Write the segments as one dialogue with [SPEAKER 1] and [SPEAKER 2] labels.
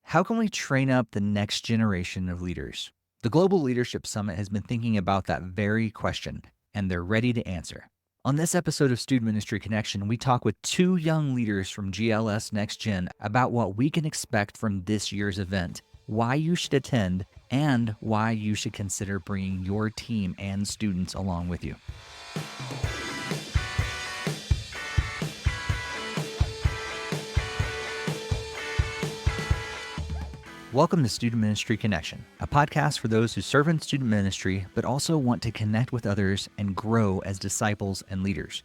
[SPEAKER 1] How can we train up the next generation of leaders? The Global Leadership Summit has been thinking about that very question, and they're ready to answer. On this episode of Student Ministry Connection, we talk with two young leaders from GLS NextGen about what we can expect from this year's event, why you should attend, and why you should consider bringing your team and students along with you. Welcome to Student Ministry Connection, a podcast for those who serve in student ministry but also want to connect with others and grow as disciples and leaders.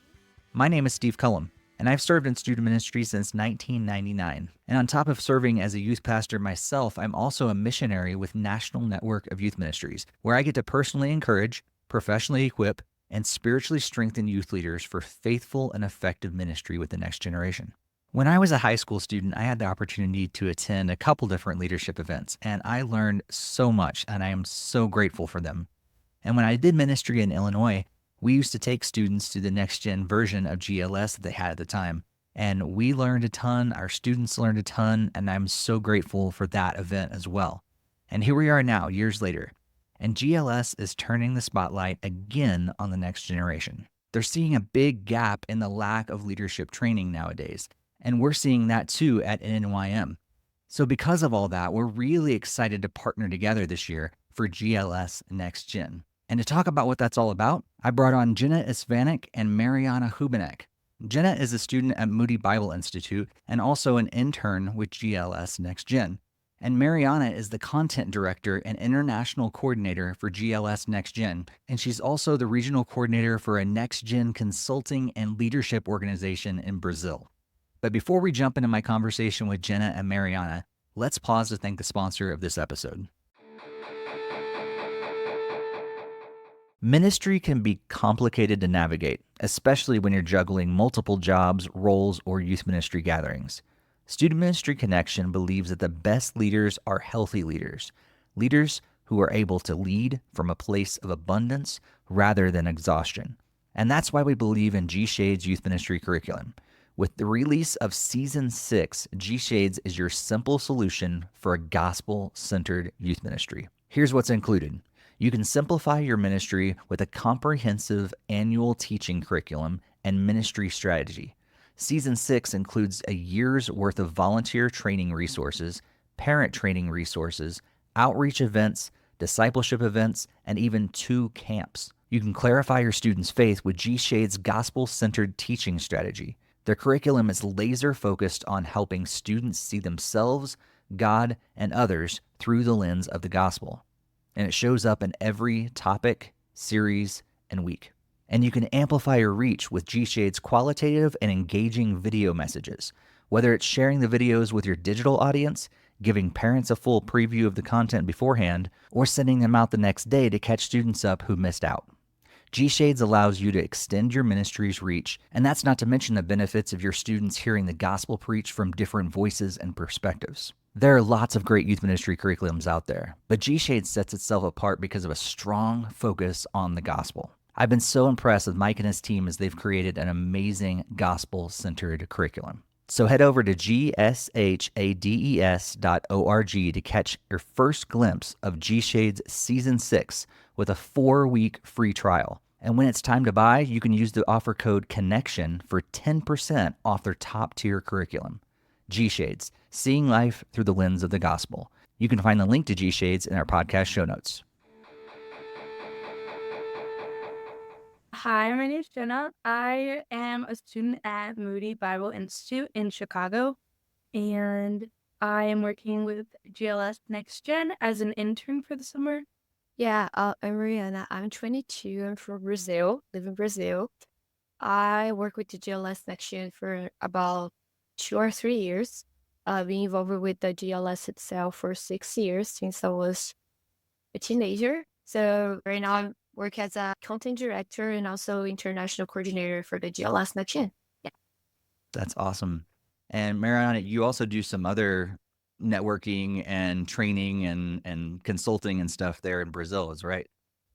[SPEAKER 1] My name is Steve Cullum, and I've served in student ministry since 1999. And on top of serving as a youth pastor myself, I'm also a missionary with National Network of Youth Ministries, where I get to personally encourage, professionally equip, and spiritually strengthen youth leaders for faithful and effective ministry with the next generation. When I was a high school student, I had the opportunity to attend a couple different leadership events, and I learned so much, and I am so grateful for them. And when I did ministry in Illinois, we used to take students to the next-gen version of GLS that they had at the time, and we learned a ton, our students learned a ton, and I'm so grateful for that event as well. And here we are now, years later, and GLS is turning the spotlight again on the next generation. They're seeing a big gap in the lack of leadership training nowadays. And we're seeing that too at NNYM. So because of all that, we're really excited to partner together this year for GLS NextGen. And to talk about what that's all about, I brought on Jenna Istvanik and Mariana Rubinec. Jenna is a student at Moody Bible Institute and also an intern with GLS NextGen. And Mariana is the content director and international coordinator for GLS NextGen. And she's also the regional coordinator for a NextGen consulting and leadership organization in Brazil. But before we jump into my conversation with Jenna and Mariana, let's pause to thank the sponsor of this episode. Ministry can be complicated to navigate, especially when you're juggling multiple jobs, roles, or youth ministry gatherings. Student Ministry Connection believes that the best leaders are healthy leaders, leaders who are able to lead from a place of abundance rather than exhaustion. And that's why we believe in G-Shade's youth ministry curriculum. With the release of Season 6, G-Shades is your simple solution for a gospel-centered youth ministry. Here's what's included. You can simplify your ministry with a comprehensive annual teaching curriculum and ministry strategy. Season 6 includes a year's worth of volunteer training resources, parent training resources, outreach events, discipleship events, and even 2 camps. You can clarify your students' faith with G-Shade's gospel-centered teaching strategy. Their curriculum is laser-focused on helping students see themselves, God, and others through the lens of the gospel. And it shows up in every topic, series, and week. And you can amplify your reach with G-Shade's qualitative and engaging video messages. Whether it's sharing the videos with your digital audience, giving parents a full preview of the content beforehand, or sending them out the next day to catch students up who missed out. G-Shades allows you to extend your ministry's reach, and that's not to mention the benefits of your students hearing the gospel preached from different voices and perspectives. There are lots of great youth ministry curriculums out there, but G-Shades sets itself apart because of a strong focus on the gospel. I've been so impressed with Mike and his team as they've created an amazing gospel-centered curriculum. So head over to gshades.org to catch your first glimpse of G-Shades Season 6 with a 4-week free trial. And when it's time to buy, you can use the offer code CONNECTION for 10% off their top-tier curriculum. G-Shades, seeing life through the lens of the gospel. You can find the link to G-Shades in our podcast show notes.
[SPEAKER 2] Hi, my name is Jenna. I am a student at Moody Bible Institute in Chicago, and I am working with GLS NextGen as an intern for the summer.
[SPEAKER 3] Yeah, I'm Mariana. I'm 22. I'm from Brazil, live in Brazil. I work with the GLS NextGen for about 2 or 3 years. I've been involved with the GLS itself for 6 years since I was a teenager. So right now I work as a content director and also international coordinator for the GLS NextGen. Yeah.
[SPEAKER 1] That's awesome. And Mariana, you also do some other networking and training and consulting and stuff there in Brazil, is right?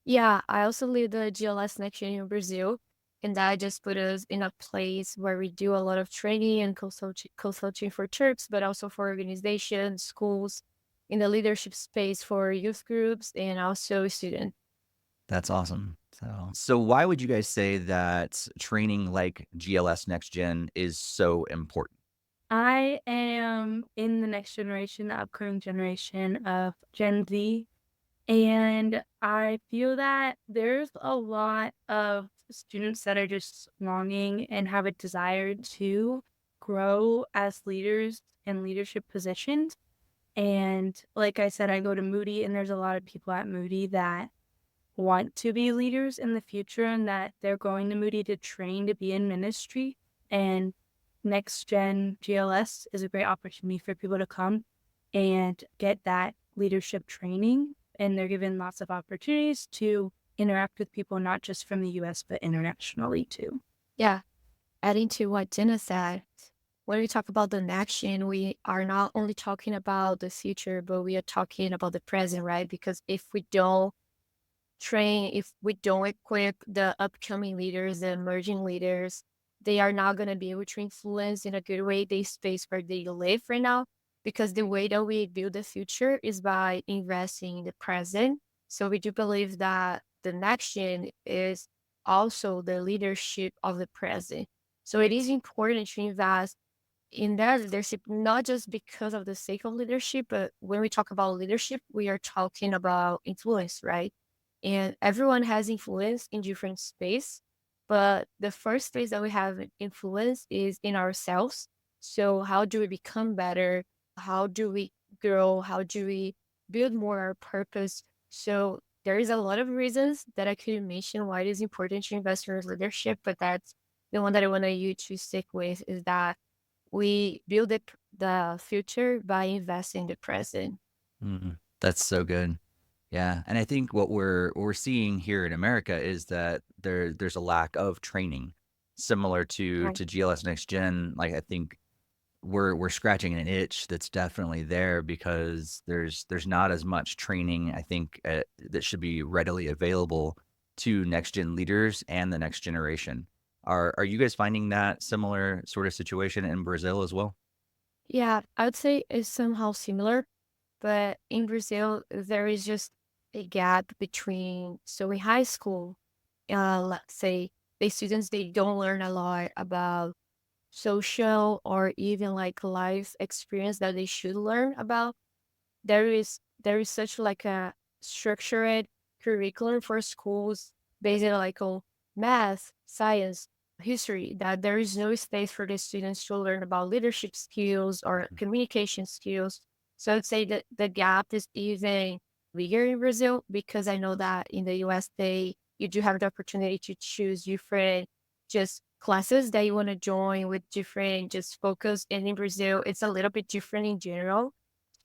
[SPEAKER 3] Yeah, I also lead the GLS NextGen in Brazil. And that just put us in a place where we do a lot of training and consulting for churches, but also for organizations, schools, in the leadership space for youth groups and also students.
[SPEAKER 1] That's awesome. So why would you guys say that training like GLS NextGen is so important?
[SPEAKER 2] I am in the next generation, the upcoming generation of Gen Z. And I feel that there's a lot of students that are just longing and have a desire to grow as leaders in leadership positions. And like I said, I go to Moody, and there's a lot of people at Moody that want to be leaders in the future and that they're going to Moody to train to be in ministry. And Next Gen GLS is a great opportunity for people to come and get that leadership training. And they're given lots of opportunities to interact with people, not just from the US, but internationally too.
[SPEAKER 3] Yeah, adding to what Jenna said, when we talk about the action, we are not only talking about the future, but we are talking about the present, right? Because if we don't train, if we don't equip the upcoming leaders, the emerging leaders, they are not going to be able to influence in a good way the space where they live right now. Because the way that we build the future is by investing in the present. So we do believe that the next gen is also the leadership of the present. So it is important to invest in that leadership, not just because of the sake of leadership, but when we talk about leadership, we are talking about influence, right? And everyone has influence in different space, but the first place that we have influence is in ourselves. So how do we become better? How do we grow? How do we build more our purpose? So there is a lot of reasons that I could mention why it is important to invest in our leadership, but that's the one that I want you to stick with is that we build the future by investing in the present.
[SPEAKER 1] That's so good. Yeah, and I think what we're seeing here in America is that there's a lack of training, similar to
[SPEAKER 3] Right.
[SPEAKER 1] to GLS Next Gen. Like I think we're scratching an itch that's definitely there because there's not as much training I think that should be readily available to next gen leaders and the next generation. Are you guys finding that similar sort of situation in Brazil as well?
[SPEAKER 3] Yeah, I would say it's somehow similar, but in Brazil, there is just a gap between, so in high school, let's say the students, they don't learn a lot about social or even like life experience that they should learn about. There is such like a structured curriculum for schools based on like on math, science, history, that there is no space for the students to learn about leadership skills or communication skills. So I'd say that the gap is even bigger in Brazil because I know that in the US you do have the opportunity to choose different just classes that you want to join with different just focus. And in Brazil, it's a little bit different in general.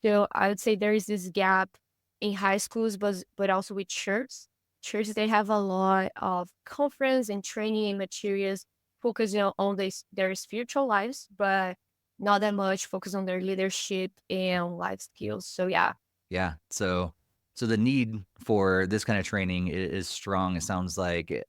[SPEAKER 3] So I would say there is this gap in high schools, but also with churches. Churches, they have a lot of conference and training materials focusing on their spiritual lives, but not that much focus on their leadership and life skills. So yeah.
[SPEAKER 1] Yeah. So the need for this kind of training is strong. It sounds like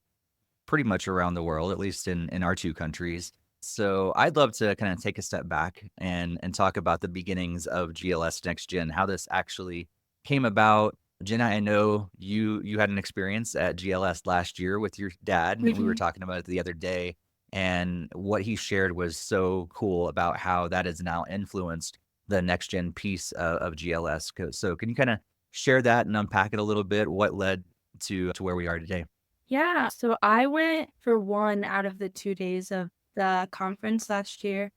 [SPEAKER 1] pretty much around the world, at least in our two countries. So I'd love to kind of take a step back and talk about the beginnings of GLS Next Gen, how this actually came about. Jenna, I know you had an experience at GLS last year with your dad, and we were
[SPEAKER 2] Mhm.
[SPEAKER 1] talking about it the other day. And what he shared was so cool about how that has now influenced the next gen piece of GLS. So can you kind of share that and unpack it a little bit? What led to where we are today?
[SPEAKER 2] Yeah, so I went for one out of the 2 days of the conference last year.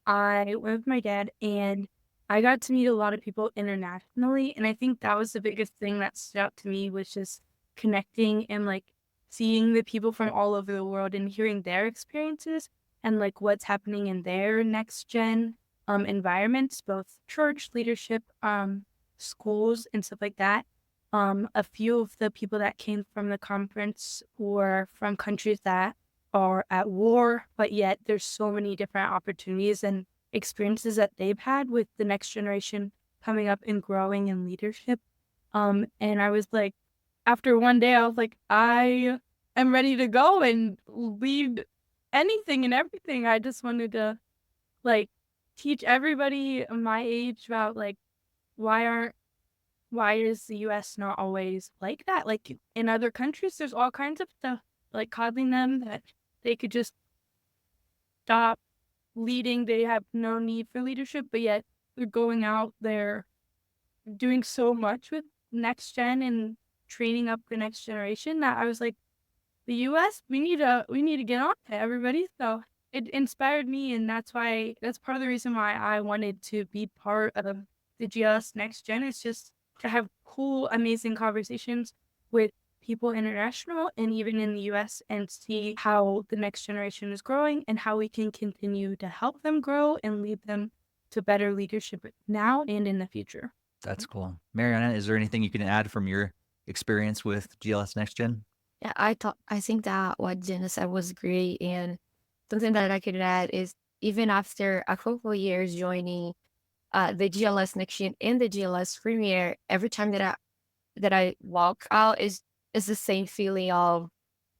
[SPEAKER 2] I went with my dad, and I got to meet a lot of people internationally. And I think that was the biggest thing that stood out to me was just connecting and like seeing the people from all over the world and hearing their experiences and like what's happening in their next gen environments, both church leadership, schools and stuff like that. A few of the people that came from the conference were from countries that are at war, but yet there's so many different opportunities and experiences that they've had with the next generation coming up and growing in leadership. And I was like, after one day, I was like, I am ready to go and lead anything and everything. I just wanted to like teach everybody my age about like why is the US not always like that? Like in other countries, there's all kinds of stuff like coddling them that they could just stop leading. They have no need for leadership, but yet they're going out there doing so much with next gen and training up the next generation that I was like, the US, we need to get on to everybody. So it inspired me, and that's part of the reason why I wanted to be part of the GLS Next Gen. Is just to have cool, amazing conversations with people international and even in the US and see how the next generation is growing and how we can continue to help them grow and lead them to better leadership now and in the future.
[SPEAKER 1] That's cool. Mariana, is there anything you can add from your experience with GLS NextGen?
[SPEAKER 3] Yeah, I think that what Jenna said was great, and something that I could add is even after a couple of years joining the GLS NextGen and the GLS Premier, every time that I walk out is the same feeling of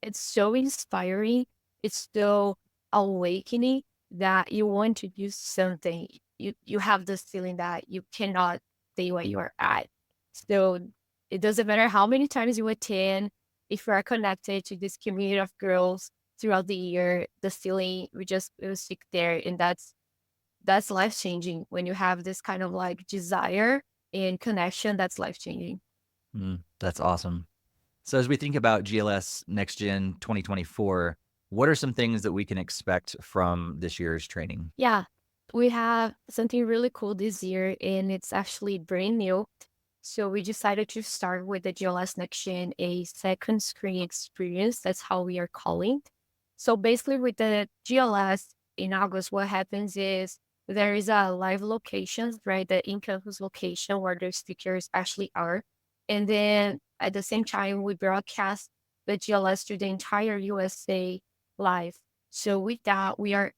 [SPEAKER 3] it's so inspiring, it's so awakening that you want to do something. You have this feeling that you cannot stay where you are at. So it doesn't matter how many times you attend, if you are connected to this community of girls throughout the year, the feeling will stick there, and that's life changing. When you have this kind of like desire and connection, that's life changing.
[SPEAKER 1] That's awesome. So as we think about GLS NextGen 2024, what are some things that we can expect from this year's training?
[SPEAKER 3] Yeah, we have something really cool this year, and it's actually brand new. So we decided to start with the GLS NextGen, a second screen experience. That's how we are calling. So basically with the GLS in August, what happens is there is a live location, right? The in-campus location where the speakers actually are. And then at the same time, we broadcast the GLS to the entire USA live. So with that, we are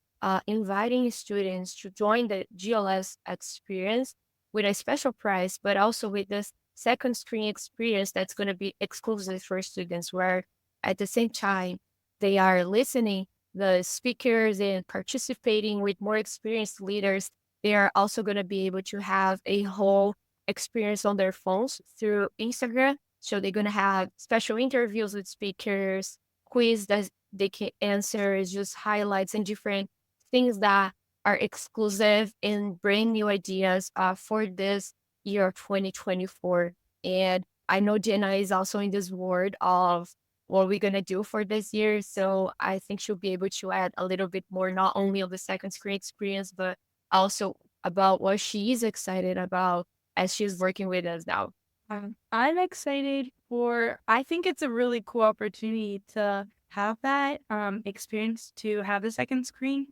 [SPEAKER 3] inviting students to join the GLS experience with a special price, but also with this second screen experience that's going to be exclusive for students, where at the same time they are listening the speakers and participating with more experienced leaders. They are also going to be able to have a whole experience on their phones through Instagram. So they're going to have special interviews with speakers, quiz that they can answer, just highlights and different things that are exclusive and brand new ideas for this year 2024. And I know Jenna is also in this world of what we're going to do for this year. So I think she'll be able to add a little bit more, not only of the second screen experience, but also about what she is excited about as she's working with us now.
[SPEAKER 2] I'm excited I think it's a really cool opportunity to have that experience, to have the second screen.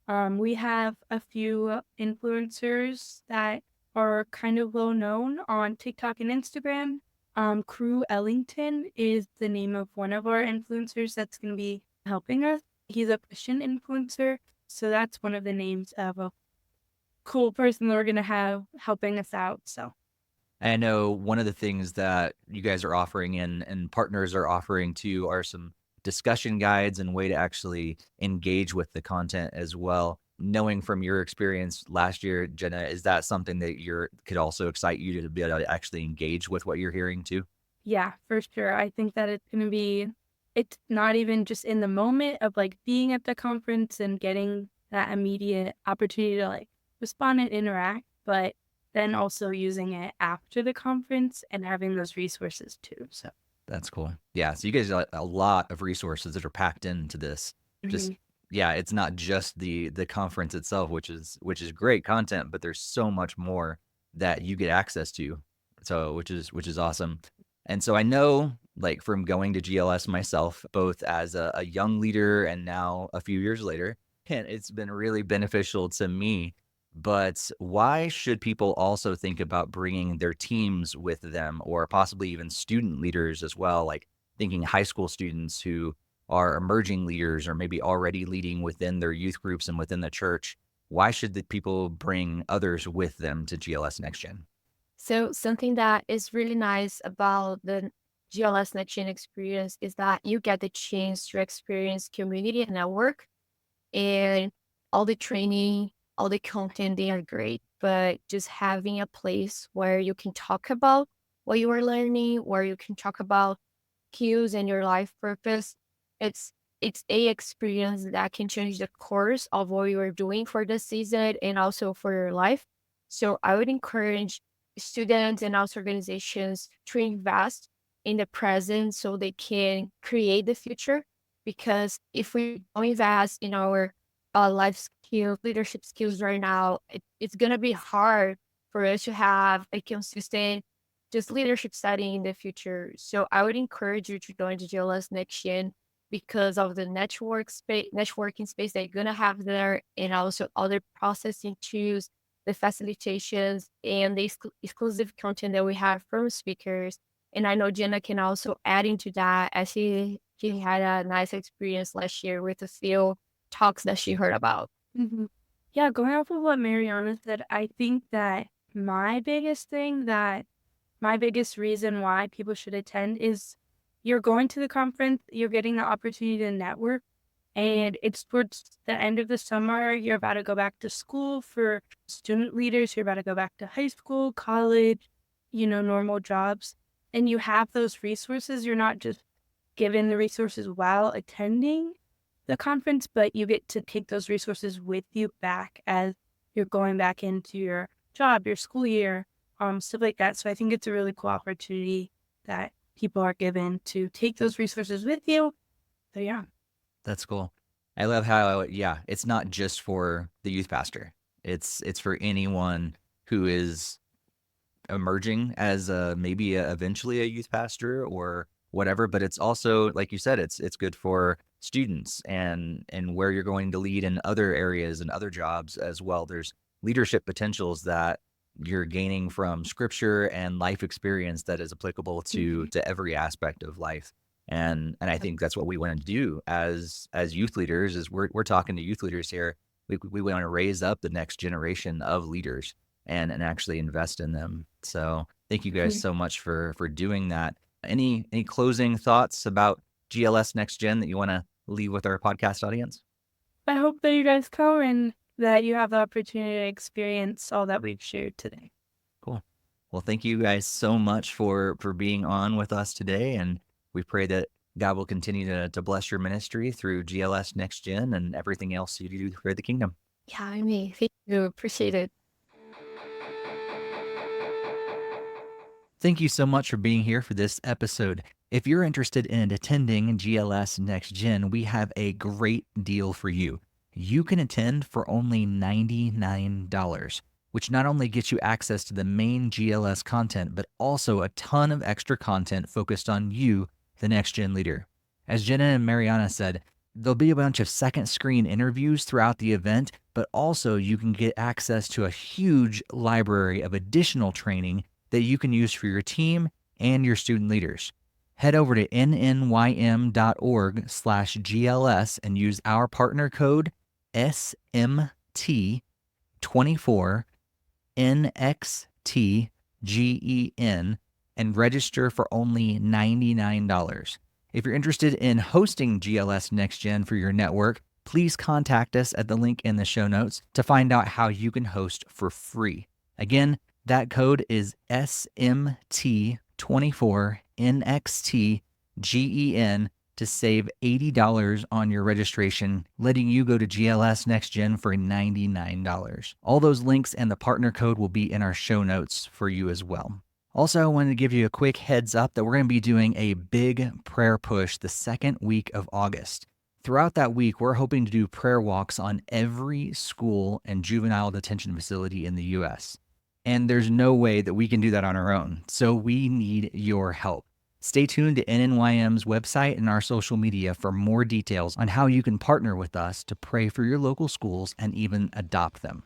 [SPEAKER 2] We have a few influencers that are kind of well known on TikTok and Instagram. Crew Ellington is the name of one of our influencers that's going to be helping us. He's a Christian influencer, so that's one of the names of a cool person that we're going to have helping us out. So
[SPEAKER 1] I know one of the things that you guys are offering and partners are offering too are some discussion guides and way to actually engage with the content as well. Knowing from your experience last year, Jenna, is that something that could also excite you to be able to actually engage with what you're hearing too?
[SPEAKER 2] yeah, for sure. I think that it's not even just in the moment of like being at the conference and getting that immediate opportunity to like respond and interact, but then also using it after the conference and having those resources too. So
[SPEAKER 1] that's cool. Yeah. So you guys got a lot of resources that are packed into this. Just yeah, it's not just the conference itself, which is great content, but there's so much more that you get access to. So which is awesome. And so I know, like, from going to GLS myself, both as a young leader and now a few years later, and it's been really beneficial to me. But why should people also think about bringing their teams with them, or possibly even student leaders as well, like thinking high school students who are emerging leaders or maybe already leading within their youth groups and within the church? Why should the people bring others with them to GLS NextGen?
[SPEAKER 3] So something that is really nice about the GLS NextGen experience is that you get the chance to experience community and network, and all the training, all the content, they are great. But just having a place where you can talk about what you are learning, where you can talk about skills and your life purpose, it's it's a experience that can change the course of what you are doing for the season and also for your life. So I would encourage students and also organizations to invest in the present so they can create the future. Because if we don't invest in our life skills, leadership skills right now, it's going to be hard for us to have a consistent just leadership studying in the future. So I would encourage you to join the GLS Next Gen because of the networking space that you're gonna have there, and also other processing tools, the facilitations, and the exclusive content that we have from speakers. And I know Jenna can also add into that, as she had a nice experience last year with a few talks that she heard about.
[SPEAKER 2] Mhm. Yeah, going off of what Mariana said, I think that my biggest thing that my biggest reason why people should attend is you're going to the conference, you're getting the opportunity to network, and it's towards the end of the summer. You're about to go back to school for student leaders, you're about to go back to high school, college, normal jobs, and you have those resources. You're not just given the resources while attending the conference, but you get to take those resources with you back as you're going back into your job, your school year, stuff like that. So I think it's a really cool opportunity that people are given to take those resources with you. So yeah.
[SPEAKER 1] That's cool. I love how, yeah, it's not just for the youth pastor. It's for anyone who is emerging as eventually a youth pastor or whatever, but it's also, like you said, it's good for students and where you're going to lead in other areas and other jobs as well. There's leadership potentials that you're gaining from scripture and life experience that is applicable to every aspect of life. And I think that's what we want to do as youth leaders. Is we're talking to youth leaders here. We want to raise up the next generation of leaders and actually invest in them. So thank you guys so much for doing that. Any closing thoughts about GLS Next Gen that you want to leave with our podcast audience?
[SPEAKER 2] I hope that you guys come and that you have the opportunity to experience all that we've shared today.
[SPEAKER 1] Cool. Well, thank you guys so much for being on with us today. And we pray that God will continue to bless your ministry through GLS Next Gen and everything else you do for the kingdom.
[SPEAKER 3] Yeah, I mean, thank you. Appreciate it.
[SPEAKER 1] Thank you so much for being here for this episode. If you're interested in attending GLS Next Gen, we have a great deal for you. You can attend for only $99, which not only gets you access to the main GLS content, but also a ton of extra content focused on you, the next gen leader. As Jenna and Mariana said, there'll be a bunch of second screen interviews throughout the event, but also you can get access to a huge library of additional training that you can use for your team and your student leaders. Head over to nnym.org/GLS and use our partner code SMT24NXTGEN and register for only $99. If you're interested in hosting GLS Next Gen for your network, please contact us at the link in the show notes to find out how you can host for free. Again, that code is SMT24NXTGEN to save $80 on your registration, letting you go to GLS Next Gen for $99. All those links and the partner code will be in our show notes for you as well. Also, I wanted to give you a quick heads up that we're going to be doing a big prayer push the second week of August. Throughout that week, we're hoping to do prayer walks on every school and juvenile detention facility in the U.S. And there's no way that we can do that on our own, so we need your help. Stay tuned to NNYM's website and our social media for more details on how you can partner with us to pray for your local schools and even adopt them.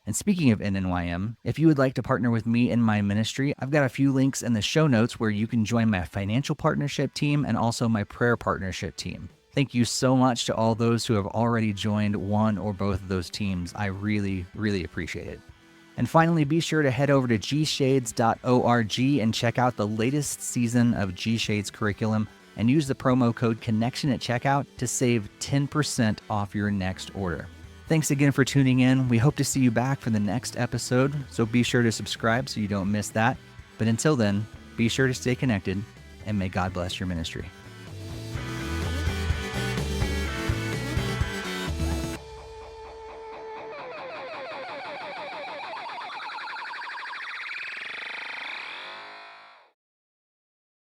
[SPEAKER 1] And speaking of NNYM, if you would like to partner with me in my ministry, I've got a few links in the show notes where you can join my financial partnership team and also my prayer partnership team. Thank you so much to all those who have already joined one or both of those teams. I really, really appreciate it. And finally, be sure to head over to gshades.org and check out the latest season of G-Shades curriculum and use the promo code CONNECTION at checkout to save 10% off your next order. Thanks again for tuning in. We hope to see you back for the next episode, so be sure to subscribe so you don't miss that. But until then, be sure to stay connected, and may God bless your ministry.